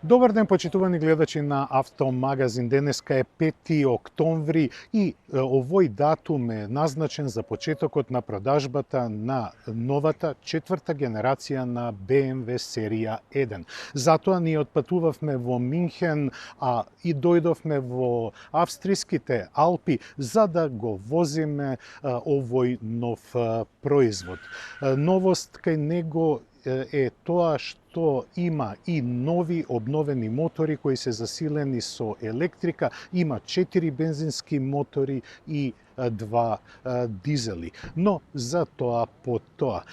Добар ден, почитувани гледачи на Автомагазин. Денеска е 5 октомври и овој датум е назначен за почетокот на продажбата на новата четврта генерација на BMW серија 1. Затоа ние отпатувавме во Минхен, и дојдовме во австриските Алпи за да го возиме овој нов производ. Новост кај него е тоа што има и нови обновени мотори кои се засилени со електрика, има 4 бензински мотори и 2 дизели. Но за тоа по тоа.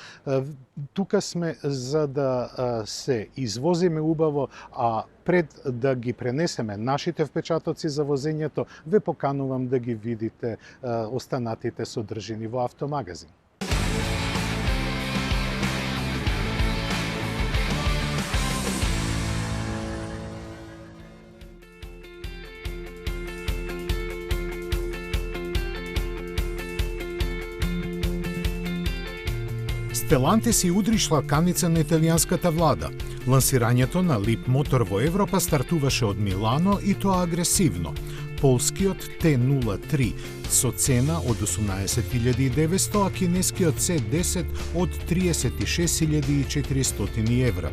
Тука сме за да се извозиме убаво, а пред да ги пренесеме нашите впечатоци за возењето, ве поканувам да ги видите останатите содржини во Автомагазин. Stellantis и удри шлаканица на италијанската влада. Лансирањето на Leap мотор во Европа стартуваше од Милано и тоа агресивно. Полскиот T03 со цена од 18.900, а кинескиот C10 од 36.400 евра.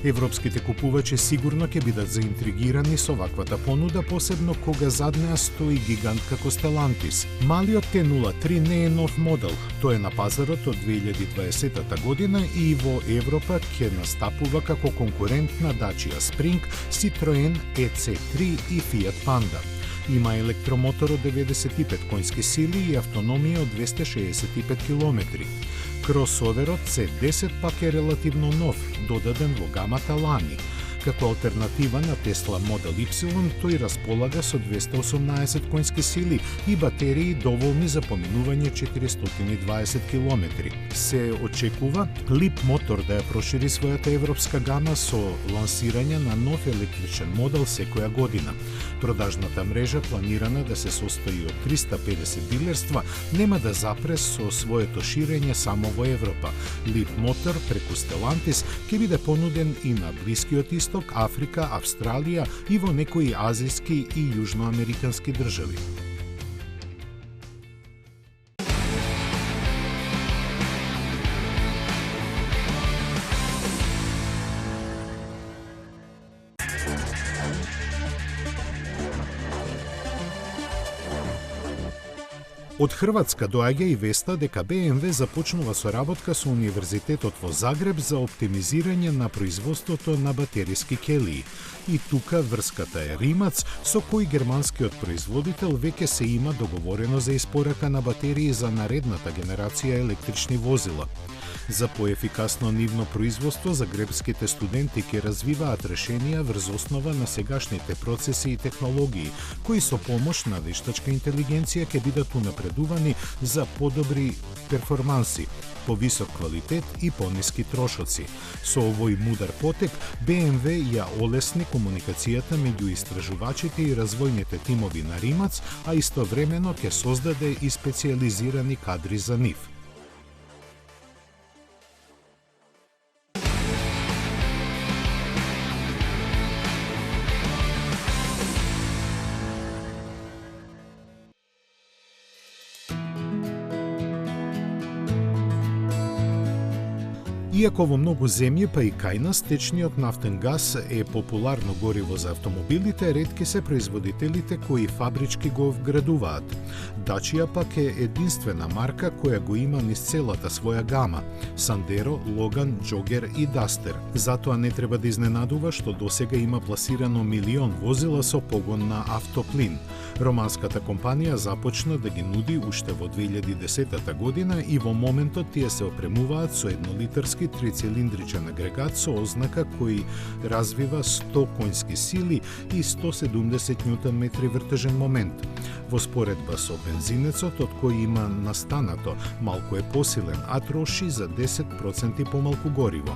Европските купувачи сигурно ќе бидат заинтригирани со ваквата понуда, посебно кога зад неа стои гигант како Stellantis. Малиот T03 не е нов модел, тој е на пазарот од 2020 година и во Европа ќе настапува како конкурент на Dacia Spring, Citroen EC3 и Fiat Panda. Има електромотор од 95 конски сили и автономија од 265 км. Кросоверот C10 пак е релативно нов, додаден во гамата лани. Како алтернатива на Tesla Model Y, тој располага со 218 конски сили и батерии доволни за поминување 420 км. Се очекува Leap мотор да ја прошири својата европска гама со лансирање на нов електричен модел секоја година. Продажната мрежа, планирана да се состои од 350 дилерства, нема да запре со своето ширење само во Европа. Leap мотор преку Stellantis ќе биде понуден и на Блискиот Исток, Африка, Австралија и во некои азијски и јужноамерикански држави. Од Хрватска доаѓа и веста дека BMW започнува соработка со Универзитетот во Загреб за оптимизирање на производството на батериски келии. И тука врската е Римац, со кој германскиот производител веќе се има договорено за испорака на батерии за наредната генерација електрични возила. За поефикасно нивно производство, загребските студенти ќе развиваат решенија врз основа на сегашните процеси и технологии, кои со помош на вештачка интелигенција ќе бидат унапредувани за подобри перформанси, повисок квалитет и пониски трошоци. Со овој мудар потек, BMW ја олесни комуникацијата меѓу истражувачите и развојните тимови на Римац, а истовремено ќе создаде и специјализирани кадри за нив. Иако во многу земји, па и кај нас, течниот нафтен газ е популарно гориво за автомобилите, ретки се производителите кои фабрички го вградуваат. Dacia пак е единствена марка која го има низ целата своја гама – Sandero, Logan, Jogger и Duster. Затоа не треба да изненадува што досега има пласирано 1 000 000 возила со погон на автоплин. Романската компанија започна да ги нуди уште во 2010 година и во моментот тие се опремуваат со 1-литарски 4-цилиндричен агрегат со ознака кој развива 100 конјски сили и 170 Нм вртежен момент. Во споредба со бензинецот, од кој има настанато, малку е посилен, а троши за 10% помалку гориво.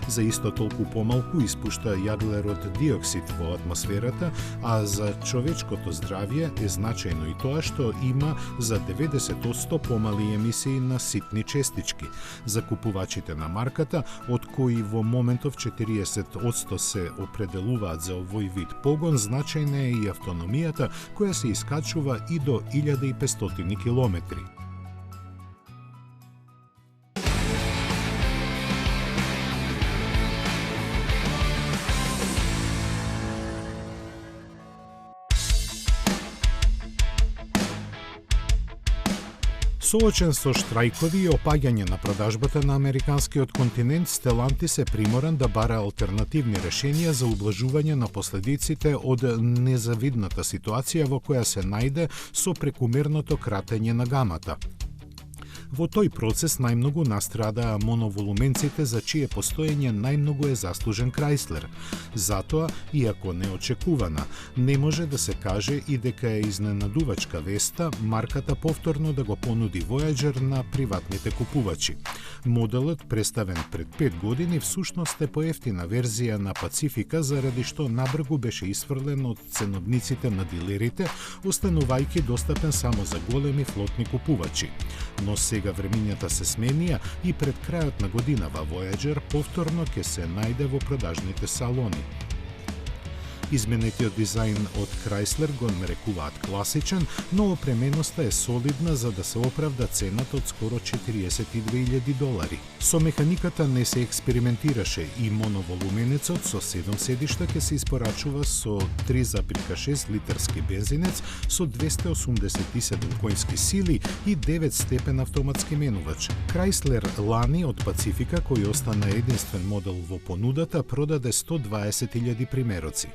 За исто толку помалку испушта јаглерод диоксид во атмосферата, а за човечкото здравје е значајно и тоа што има за 90% помали емисии на ситни честички. За купувачите на марката, од кои во моментов 40% се определуваат за овој вид погон, значајна е и автономијата која се искачува и до 1500 километри. Соочен со штрајкови и опаѓање на продажбата на американскиот континент, Stellantis е приморан да бара алтернативни решенија за ублажување на последиците од незавидната ситуација во која се најде со прекумерното кратење на гамата. Во тој процес најмногу настрадаа моноволуменците за чие постоење најмногу е заслужен Chrysler. Затоа, иако неочекувана, не може да се каже и дека е изненадувачка веста марката повторно да го понуди Voyager на приватните купувачи. Моделот, представен пред 5 години, всушност е поевтина верзија на Пацифика, заради што набргу беше исфрлен од ценодниците на дилерите, останувајќи достапен само за големи флотни купувачи. Но сега времињата се сменија и пред крајот на годинава Voyager повторно ќе се најде во продажните салони. Изменетиот дизајн од Chrysler го нарекуваат класичен, но опременоста е солидна за да се оправда цената од скоро $42,000. Со механиката не се експериментираше и моноволуменецот со 7 седишта ќе се испорачува со 3,6 литарски бензинец со 287 конјски сили и 9-степен автоматски менувач. Chrysler лани од Пацифика, кој остана единствен модел во понудата, продаде 120,000 примероци.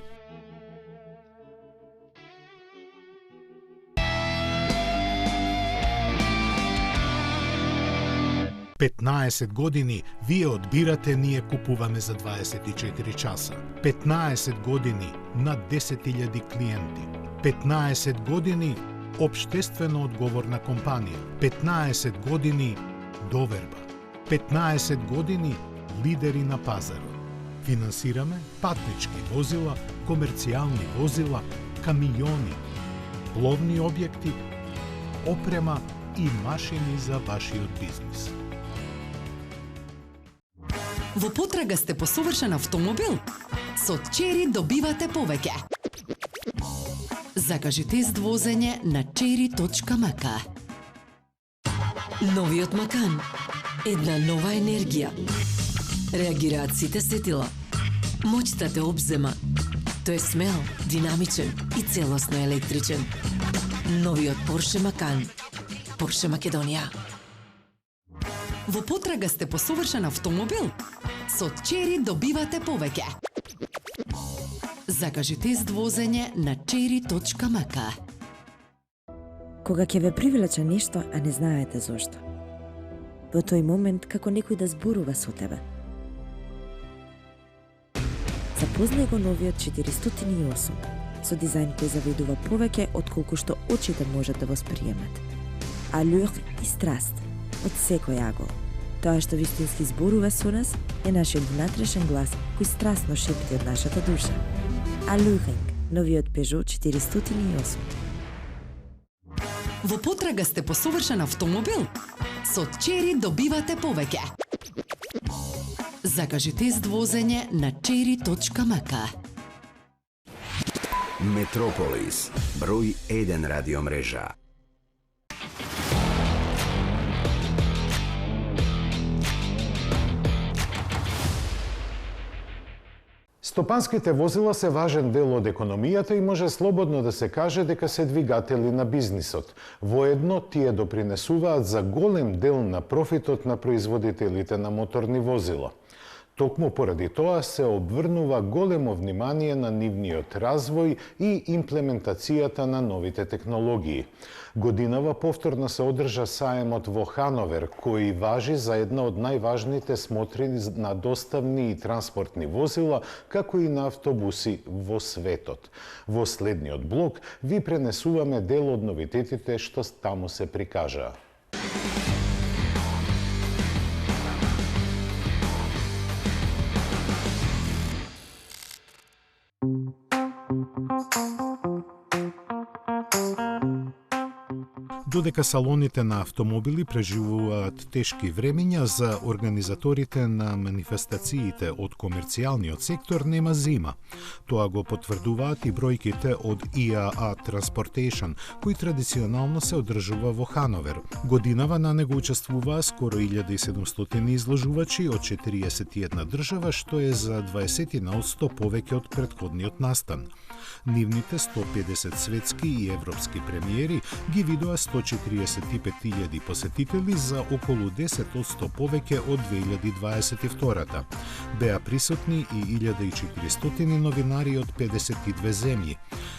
«15 години вие одбирате, ние купуваме за 24 часа. 15 години на 10,000 клиенти. 15 години општествено одговорна компанија. 15 години доверба. 15 години лидери на пазарот. Финансираме патнички возила, комерцијални возила, камиони, пловни објекти, опрема и машини за вашиот бизнис». Во потрага сте по совршен автомобил? Со Chery добивате повеќе. Закажи тест возење на chery.mk. Новиот Макан. Една нова енергија. Реагираат сите сетила. Моќта те обзема. Тој е смел, динамичен и целосно електричен. Новиот Porsche Macan. Porsche Македонија. Во потрага сте по совршен автомобил? Со Chery добивате повеќе. Закажи тест возење на chery.mk. Кога ќе ве привлече нешто, а не знаете зошто. Во тој момент како некој да зборува со тебе. Запознај го новиот 408 со дизајн кој заведува повеќе отколку што очите можат да восприемат. Алюр и страст од секој агол. Тоа што вистински зборува со нас е нашиот внатрешен глас кој страстно шепти од нашата душа. Алюринг, новиот Peugeot 408. Во потрага сте по совршен автомобил? Со Chery добивате повеќе. Закажи тест возење на chery.mk. Метрополис, број 1 радиомрежа. Стопанските возила се важен дел од економијата и може слободно да се каже дека се двигатели на бизнисот. Воедно тие допринесуваат за голем дел на профитот на производителите на моторни возила. Токму поради тоа се обврнува големо внимание на нивниот развој и имплементацијата на новите технологии. Годинава повторно се одржа саемот во Хановер, кој важи за една од најважните смотри на доставни и транспортни возила, како и на автобуси во светот. Во следниот блок ви пренесуваме дел од новитетите што таму се прикажаа. Додека салоните на автомобили преживуваат тешки времења, за организаторите на манифестациите од комерцијалниот сектор нема зима. Тоа го потврдуваат и бројките од IAA Transportation, кој традиционално се одржува во Хановер. Годинава на него учествуваа скоро 1700 изложувачи од 41 држава, што е за 20% повеќе од претходниот настан. Нивните 150 светски и европски премиери ги видоа 145.000 посетители, за околу 10% повеќе од 2022-та. Беа присутни и 1400 новинари од 52 земји.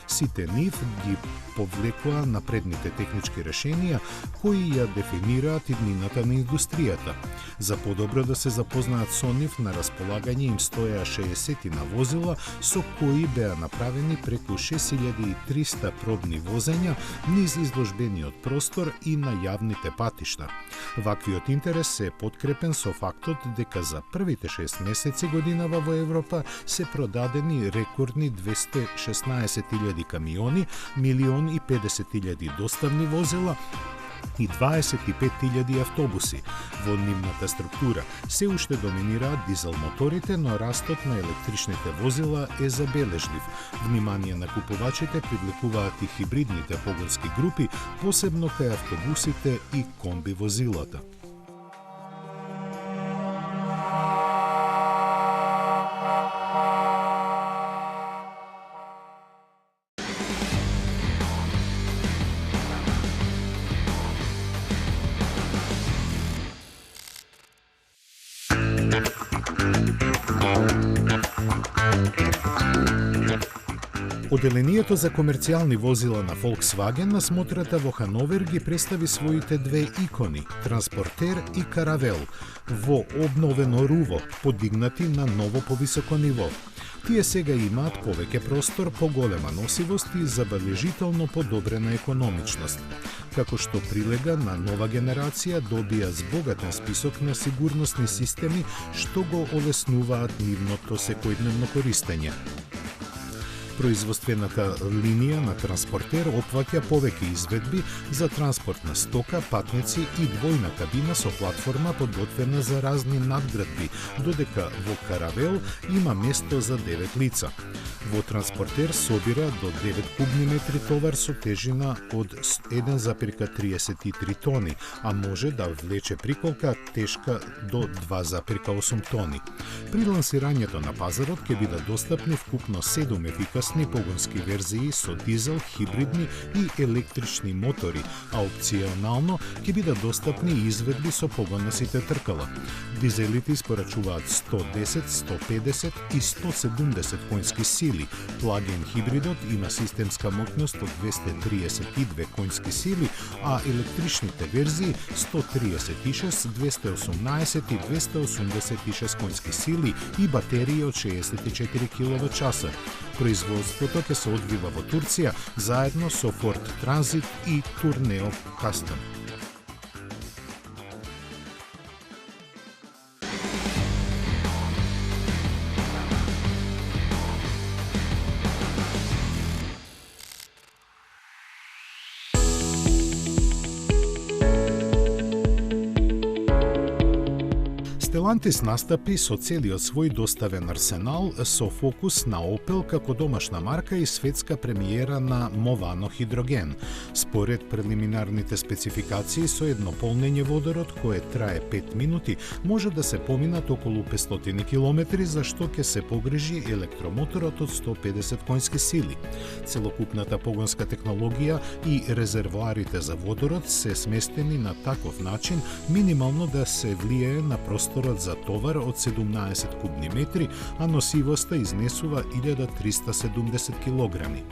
Сите нив ги повлекоа напредните технички решенија кои ја дефинираат иднината на индустријата. За подобро да се запознаат со нив, на располагање им стоја 60 на возила со кои беа направени преку 6300 пробни возења низ изложбениот простор и на јавните патишта. Ваквиот интерес се подкрепен со фактот дека за првите 6 месеци годинава во Европа се продадени рекордни 216.000 камиони, 1.050.000 доставни возила и 25.000 автобуси. Во нивната структура се уште доминираат дизел моторите, но растот на електричните возила е забележлив. Внимание на купувачите привлекуваат и хибридните погонски групи, посебно кај автобусите и комби возилата. Оделението за комерцијални возила на Volkswagen на смотрата во Хановер ги представи своите две икони – Транспортер и Каравел, во обновено руво, подигнати на ново повисоко ниво. Тие сега имаат повеќе простор, поголема носивост и забележително подобрена економичност. Како што прилега на нова генерација, добија збогатен список на сигурносни системи што го олеснуваат нивното секојдневно користење. Производствената линија на Транспортер опфаќа повеќе изведби за транспорт на стока, патници и двојна кабина со платформа подготвена за разни надградби, додека во Каравел има место за 9 лица. Во Транспортер собира до 9 кубни метри товар со тежина од 1,33 тони, а може да влече приколка тешка до 2,8 тони. При лансирањето на пазарот ќе бидат достапни вкупно 7 ефикасни погонски верзии со дизел, хибридни и електрични мотори, а опционално ќе бидат достапни изведби со погон на сите тркала. Дизелите испорачуваат 110, 150 и 170 конски сили. Плагин хибридот има системска моќност од 232 конски сили, а електричните верзии 136, 218 и 286 конски сили и батерии од 64 кВт. Производството ќе се одвива во Турција заедно со Ford Transit и Tourneo Custom. Stellantis настапи со целиот свој доставен арсенал со фокус на Opel како домашна марка и светска премиера на Movano Hydrogen. Според прелиминарните спецификации, со едно полнење водород кое трае 5 минути, може да се поминат околу 500 км, за што ќе се погрижи електромоторот од 150 конски сили. Целокупната погонска технологија и резервоарите за водород се сместени на таков начин минимално да се влијае на просторот моторот за товар од 17 кубни метри, а носивоста изнесува 1370 килограми.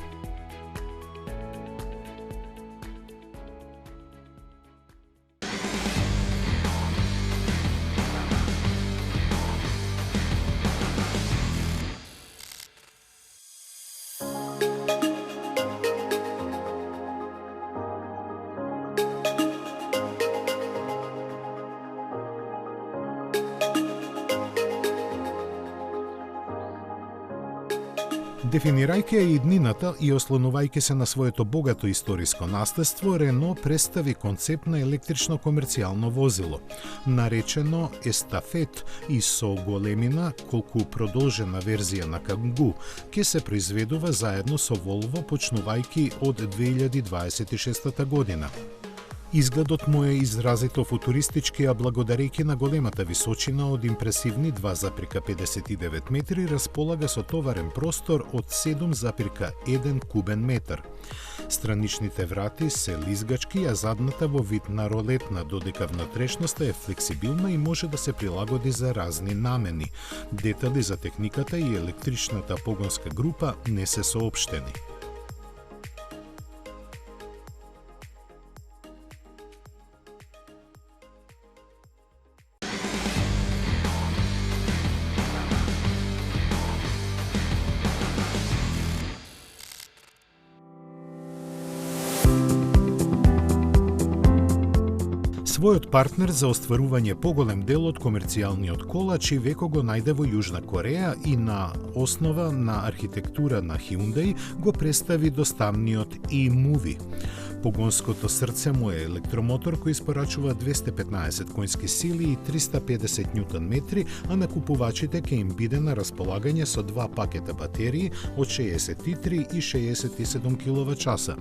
Дефинирајќи ја иднината и ослонувајќи се на своето богато историско наследство, Рено представи концепт на електрично комерцијално возило, наречено Естафет, и со големина колку продолжена верзија на Кангу, ќе се произведува заедно со Волво почнувајќи од 2026 година. Изгледот му е изразито футуристички, а благодарејќи на големата височина од импресивни 2,59 метри, располага со товарен простор од 7,1 кубен метар. Страничните врати се лизгачки, а задната во вид на ролетна, додека внатрешноста е флексибилна и може да се прилагоди за разни намени. Детали за техниката и електричната погонска група не се соопштени. Својот партнер за остварување поголем дел од комерцијалниот колач и веко го најде во Јужна Кореја и на основа на архитектура на Hyundai го представи доставниот e-Movie. Погонското срце му е електромотор кој испорачува 215 конски сили и 350 ньютон метри, а на купувачите ќе им биде на располагање со два пакета батерии од 63 и 67 киловат-часа.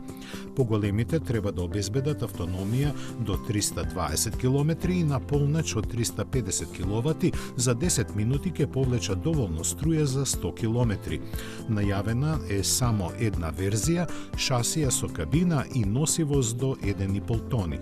Поголемите треба да обезбедат автономија до 320 км и наполнач од 350 киловати за 10 минути ќе повлечат доволно струја за 100 км. Најавена е само една верзија, шасија со кабина и носивост до 1,5 тони.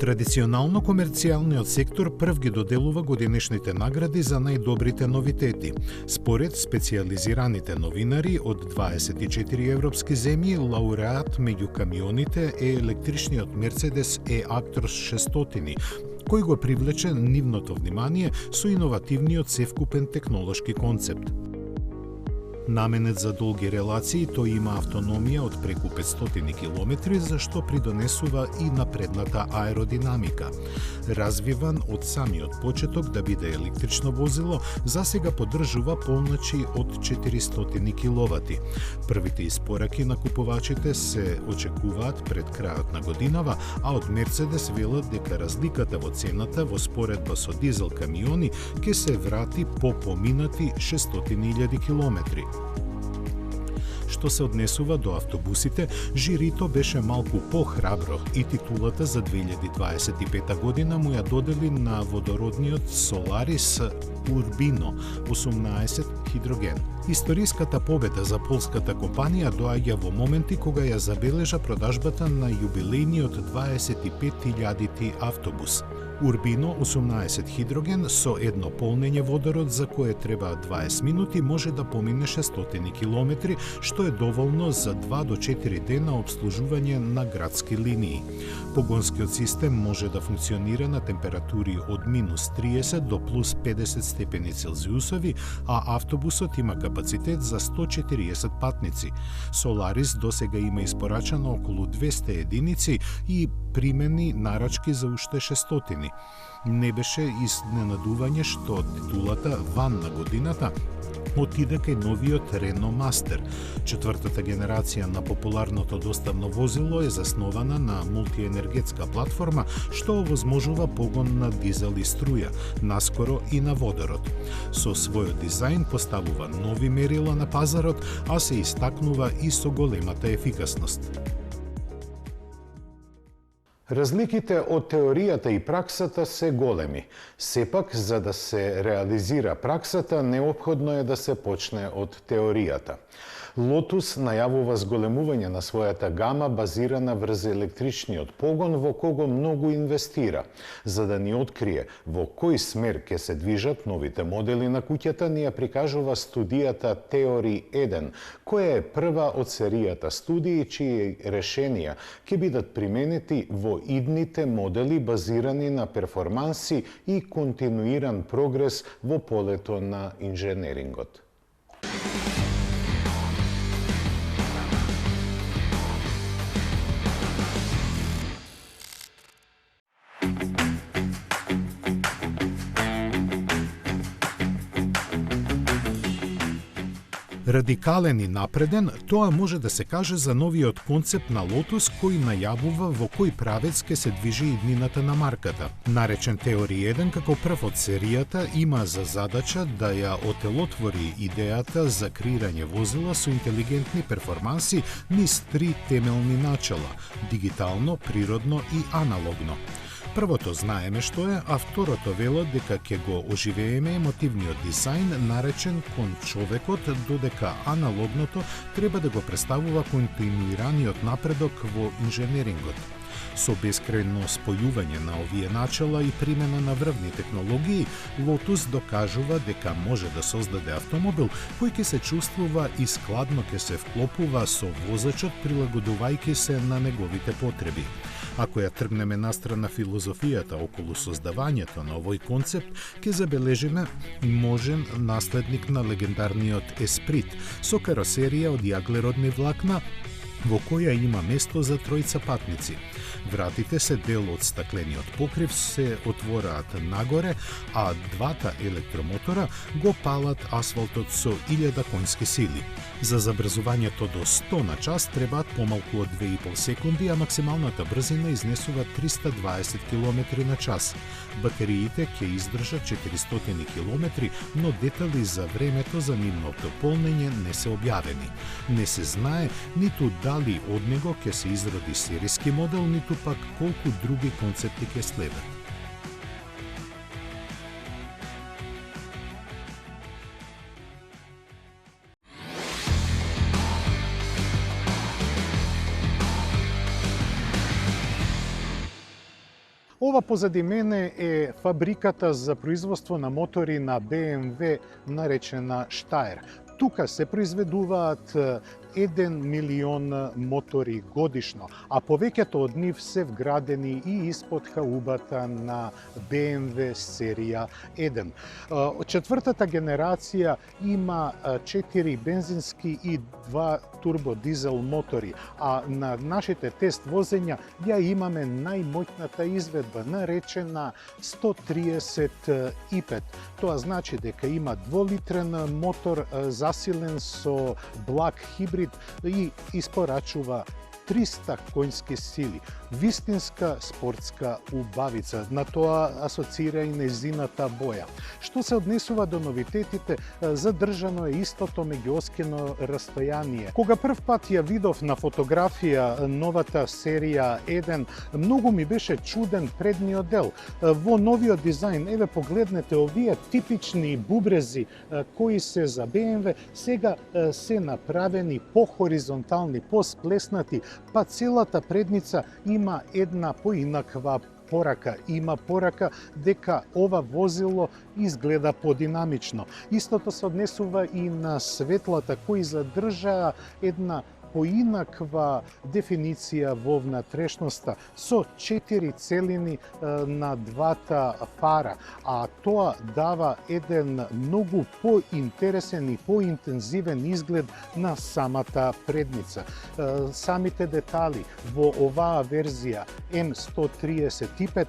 Традиционално комерцијалниот сектор прв ги доделува годинешните награди за најдобрите новитети. Според специјализираните новинари од 24 европски земји, лауреат меѓу камионите е електричниот Мерцедес E-Actros 600, кој го привлече нивното внимание со иновативниот севкупен технолошки концепт. Наменет за долги релации, тој има автономија од преку 500 км, за што придонесува и напредната аеродинамика. Развиван од самиот почеток да биде електрично возило, засега поддржува полначи од 400 киловати. Првите испораки на купувачите се очекуваат пред крајот на годинава, а од Мерцедес велат дека разликата во цената во споредба со дизел камиони ќе се врати по поминати 600.000 километри. Што се однесува до автобусите, жирито беше малку похрабро и титулата за 2025 година му ја додели на водородниот Solaris Urbino 18 хидроген. Историската победа за полската компанија доаѓа во моменти кога ја забележа продажбата на јубилејниот 25.000 автобус. Urbino 18 хидроген со едно полнење водород за кое треба 20 минути може да помине 600 км, што е доволно за 2 до 4 дена обслужување на градски линии. Погонскиот систем може да функционира на температури од -30 до +50 степени Целзиусови, а автобусот има капацитет за 140 патници. Solaris досега има испорачано околу 200 единици и примени нарачки за уште 600. Не беше изненадување што титулата Ван на годината отиде кај новиот Renault Master. Четвртата генерација на популарното доставно возило е заснована на мултиенергетска платформа што овозможува погон на дизел и струја, наскоро и на водород. Со својот дизајн поставува нови мерила на пазарот, а се истакнува и со големата ефикасност. Разликите од теоријата и праксата се големи. Сепак, за да се реализира праксата, неопходно е да се почне од теоријата. Lotus најавува зголемување на својата гама базирана врз електричниот погон во кого многу инвестира. За да ни открие во кој смер ќе се движат новите модели на куќата, ни ја прикажува студијата Theory 1, која е прва од серијата студии чии решенија ќе бидат применети во идните модели базирани на перформанси и континуиран прогрес во полето на инженерингот. Радикален и напреден, тоа може да се каже за новиот концепт на Lotus кој најавува во кој правец ке се движи иднината на марката. Наречен Theory 1 како прв од серијата има за задача да ја отелотвори идејата за креирање возила со интелигентни перформанси низ три темелни начала – дигитално, природно и аналогно. Првото знаеме што е, а второто вело дека ќе го оживееме емотивниот дизајн наречен кон човекот, додека аналогното треба да го представува континуираниот напредок во инженерингот. Со бескрајно спојување на овие начала и примена на врвни технологии, Lotus докажува дека може да создаде автомобил кој ќе се чувствува и складно ќе се вклопува со возачот, прилагодувајќи се на неговите потреби. Ако ја тргнеме настрана филозофијата околу создавањето на овој концепт, ќе забележиме можен наследник на легендарниот Esprit со каросерија од јаглеродни влакна во која има место за тројца патници. Вратите се дел од стаклениот покрив се отвораат нагоре, а двата електромотора го палат асфалтот со 1000 конски сили. За забрзувањето до 100 на час требаат помалку од 2,5 секунди, а максималната брзина изнесува 320 км на час. Батериите ќе издржат 400 км, но детали за времето за нивното полнење не се објавени. Не се знае ниту дали од него ќе се изроди серијски модел, ниту пак колку други концепти ќе следат. Ова позади мене е фабриката за производство на мотори на BMW, наречена Steyr. Тука се произведуваат 1 милион мотори годишно, а повеќето од нив се вградени и испод хаубата на BMW серија 1. Четвртата генерација има 4 бензински и 2 турбодизел мотори, а на нашите тест возења ја имаме најмоќната изведба, наречена 135. Тоа значи дека има 2-литрен мотор засилен со благ хибрид и испорачува 300 конски сили. Вистинска спортска убавица. На тоа асоцира и нејзината боја. Што се однесува до новитетите, задржано е истото меѓуоскено растојание. Кога прв пат ја видов на фотографија новата серија 1, многу ми беше чуден предниот дел. Во новиот дизајн, еве погледнете овие типични бубрези кои се за BMW, сега се направени по-хоризонтални, по-сплеснати, па целата предница има една поинаква порака. Има порака дека ова возило изгледа подинамично. Истото се однесува и на светлата кои задржаа една поинаква дефиниција во внатрешноста со 4 целини на двата фара, а тоа дава еден многу поинтересен и поинтензивен изглед на самата предница. Самите детали во оваа верзија M135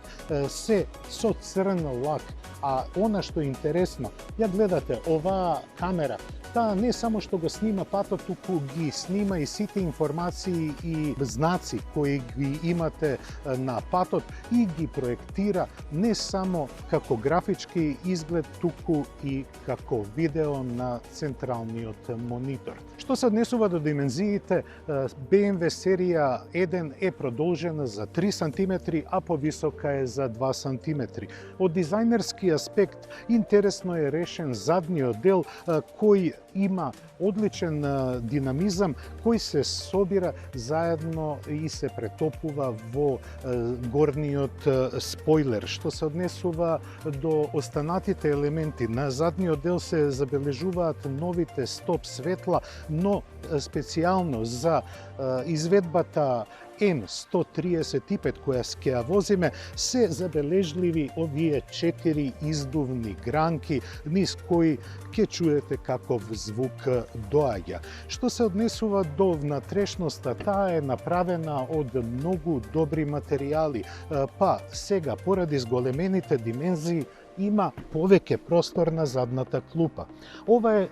се со црн лак, а она што е интересно, ја гледате оваа камера, таа не само што го снима патот, туку ги снима и сите информации и знаци кои ги имате на патот и ги проектира не само како графички изглед, туку и како видео на централниот монитор. Што се однесува до димензиите, BMW серија 1 е продолжена за 3 см, а повисока е за 2 см. Од дизајнерски аспект интересно е решен задниот дел кој има одличен динамизам кој се собира заедно и се претопува во горниот спойлер. Што се однесува до останатите елементи, на задниот дел се забележуваат новите стоп светла, но специјално за изведбата M135 која ќе ја возиме, се забележливи овие 4 издувни гранки низ кои ќе чуете каков звук доаѓа. Што се однесува до внатрешноста, таа е направена од многу добри материјали, па сега поради зголемените димензии има повеќе простор на задната клупа. Ова е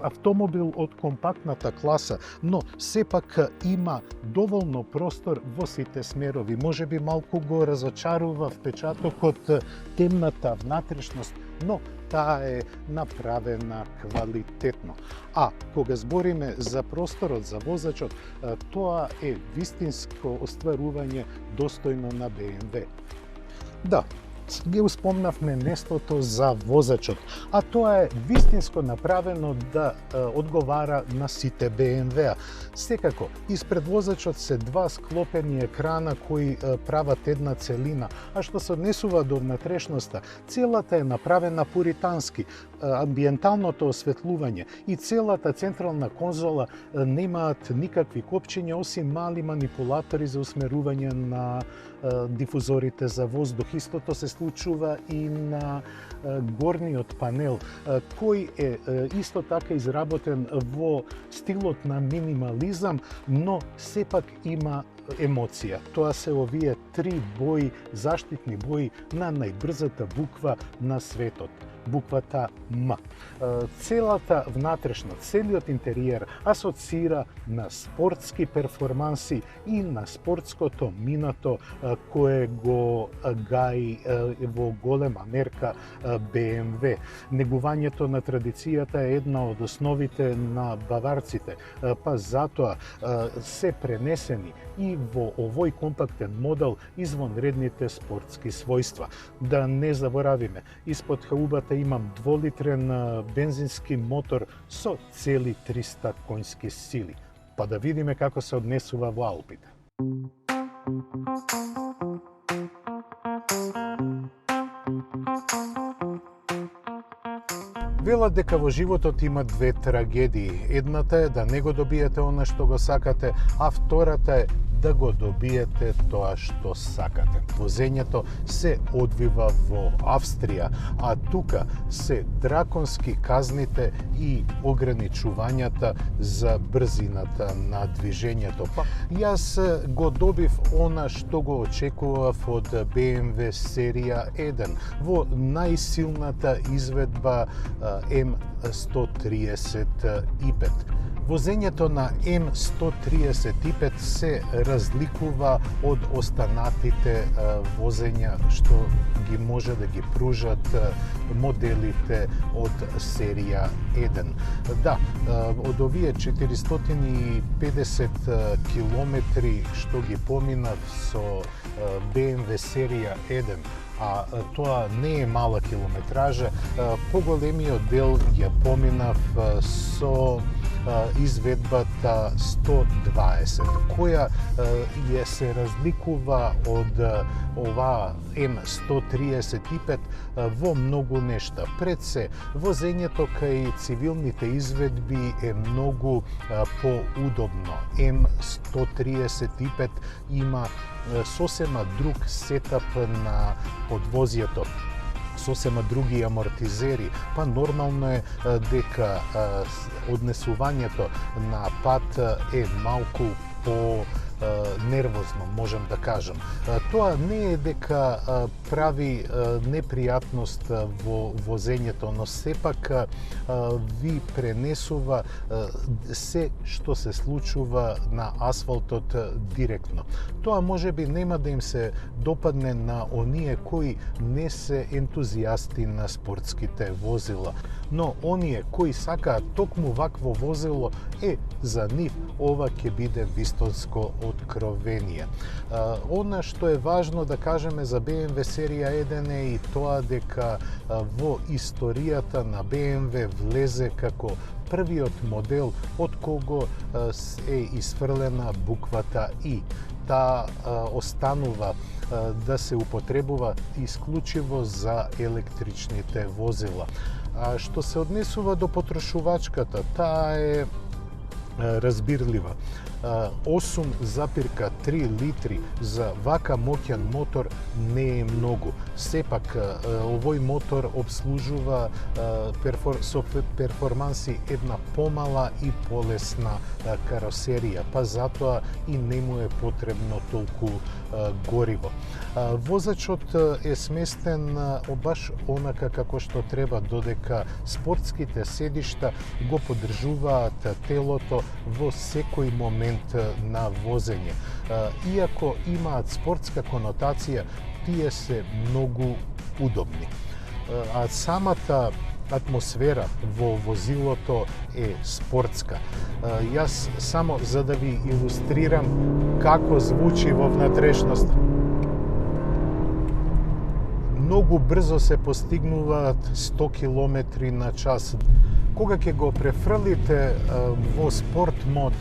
автомобил од компактната класа, но сепак има доволно простор во сите смерови. Можеби малку го разочарува впечатокот темната внатрешност, но таа е направена квалитетно. А кога збориме за просторот за возачот, тоа е вистинско остварување достојно на BMW. Да, ги успомнавме местото за возачот, а тоа е вистинско направено да одговара на сите BMW-а. Секако, испред возачот се два склопени екрана кои прават една целина, а што се однесува до внатрешноста, целата е направена пуритански. Амбиенталното осветлување и целата централна конзола немаат никакви копчиња, осим мали манипулатори за усмерување на дифузорите за воздух. Истото се случува и на горниот панел, кој е исто така изработен во стилот на минимализам, но сепак има емоција. Тоа се овие 3 бои, заштитни бои на најбрзата буква на светот. Буквата М. Целата внатрешна, целиот интериер асоцира на спортски перформанси и на спортското минато кое го гаи во голема мерка BMW. Негувањето на традицијата е една од основите на баварците, па затоа се пренесени и во овој компактен модел извонредните спортски својства. Да не заборавиме, испод хаубата имам 2-литрен бензински мотор со цели 300 конски сили. Па да видиме како се однесува во Алпите. Велат дека во животот има две трагедии. Едната е да не го добиете она што го сакате, а втората е да го добиете тоа што сакате. Возењето се одвива во Австрија, а тука се драконски казните и ограничувањата за брзината на движењето. Јас го добив она што го очекував од BMW серија 1 во најсилната изведба M135. Возењето на M135 се разликува од останатите возења што ги може да ги пружат моделите од серија 1. Да, од овие 450 километри што ги поминав со BMW серија 1, а тоа не е мала километража, поголемиот дел ја поминав со изведбата 120, која се разликува од оваа M135 во многу нешта. Пред се, возењето кај цивилните изведби е многу поудобно. M135 има сосема друг сетап на подвозјето, сосема други амортизери, па нормално е дека однесувањето на пат е малку нервозно, можам да кажам. Тоа не е дека прави непријатност во возењето, но сепак ви пренесува се што се случува на асфалтот директно. Тоа можеби нема да им се допадне на оние кои не се ентузијасти на спортските возила, но оние кои сакаат токму вакво возило, за нив ова ќе биде вистинско откровение. Она што е важно да кажеме за BMW серија 1 е и тоа дека во историјата на BMW влезе како првиот модел од кого е isfрлена буквата И. Таа останува да се употребува исклучиво за електричните возила. А што се однесува до потрошувачката, таа е разбирлива. 8,3 литри за вака моќен мотор не е многу. Сепак, овој мотор обслужува со перформанси една помала и полесна каросерија, па затоа и не му е потребно толку гориво. Возачот е сместен баш онака како што треба, додека спортските седишта го поддржуваат телото во секој момент на возење. Иако имаат спортска конотација, тие се многу удобни. А самата атмосфера во возилото е спортска. Јас само за да ви илустрирам како звучи во внатрешност. Многу брзо се постигнуваат 100 км на час. Кога ќе го префрлите во спорт мод,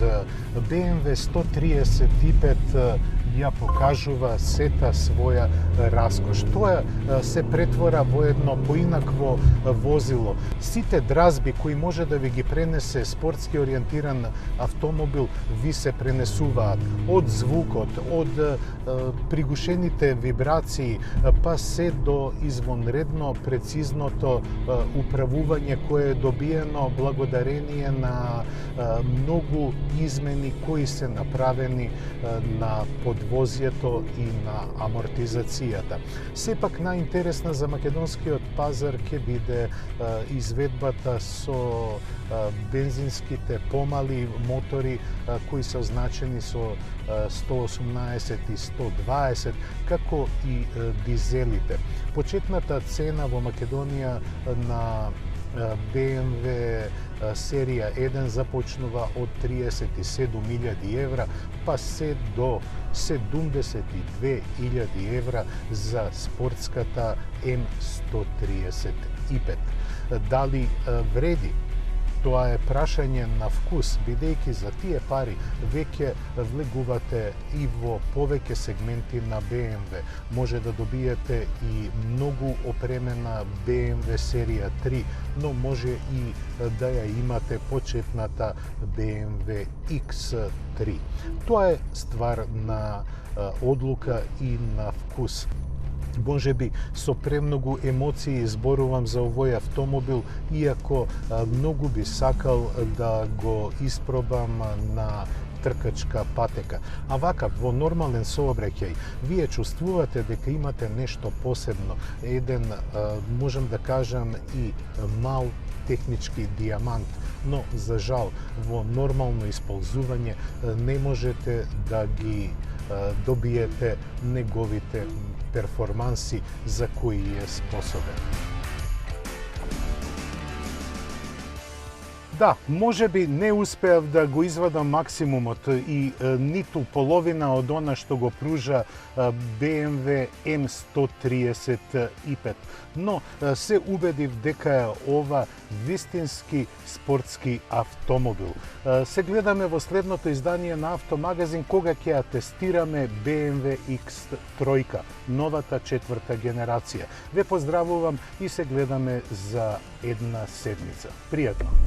BMW 135 ја покажува сета своја раскош. Тоа се претвора во едно поинакво возило. Сите дразби кои може да ви ги пренесе спортски ориентиран автомобил ви се пренесуваат. Од звукот, од пригушените вибрации, па се до извонредно прецизното управување кое е добиено благодарение на многу измени кои се направени на подвозјето и на амортизацијата. Сепак најинтересна за македонскиот пазар ќе биде изведбата со бензинските помали мотори кои се означени со 118 и 120, како и дизелите. Почетната цена во Македонија на BMW серија 1 започнува од 37.000 евра, па се до 72.000 евра за спортската M135. Дали вреди? Тоа е прашање на вкус, бидејќи за тие пари веќе влегувате и во повеќе сегменти на BMW. Може да добиете и многу опремена BMW серија 3, но може и да ја имате почетната BMW X3. Тоа е ствар на одлука и на вкус. Може би со премногу емоции зборувам за овој автомобил, иако многу би сакал да го испробам на тркачка патека. А вака, во нормален сообраќај, вие чувствувате дека имате нешто посебно, еден, можам да кажам, и мал технички дијамант, но за жал во нормално исползување не можете да ги добиете неговите перформанси за кои е способен. Да, може би не успеав да го извадам максимумот и ниту половина од она што го пружа BMW M135, но се убедив дека е ова вистински спортски автомобил. Се гледаме во следното издание на Автомагазин, кога ќе ја тестираме BMW X3, новата 4-та генерација. Ве поздравувам и се гледаме за една седмица. Пријатно!